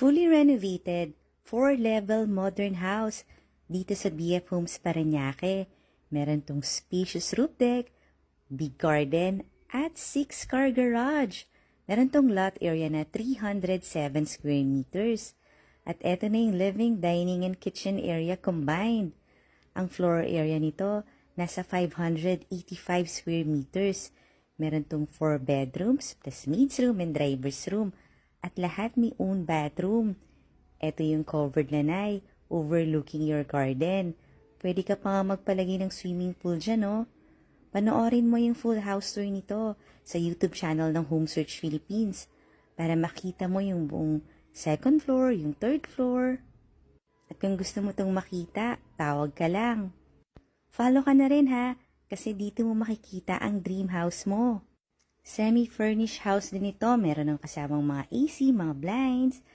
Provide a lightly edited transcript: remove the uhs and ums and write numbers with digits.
Fully renovated, 4-level modern house dito sa BF Homes Parañaque. Meron tong spacious roof deck, big garden, at 6-car garage. Meron tong lot area na 307 square meters. At eto na yung living, dining, and kitchen area combined. Ang floor area nito nasa 585 square meters. Meron tong 4 bedrooms, plus maid's room and driver's room. At lahat may own bathroom. Ito yung covered lanay, overlooking your garden. Pwede ka pa nga magpalagay ng swimming pool dyan, no? Panoorin mo yung full house tour nito sa YouTube channel ng Home Search Philippines para makita mo yung buong second floor, yung third floor. At kung gusto mo itong makita, tawag ka lang. Follow ka na rin ha, kasi dito mo makikita ang dream house mo. Semi-furnished house din ito, meron ng kasamang mga AC, mga blinds,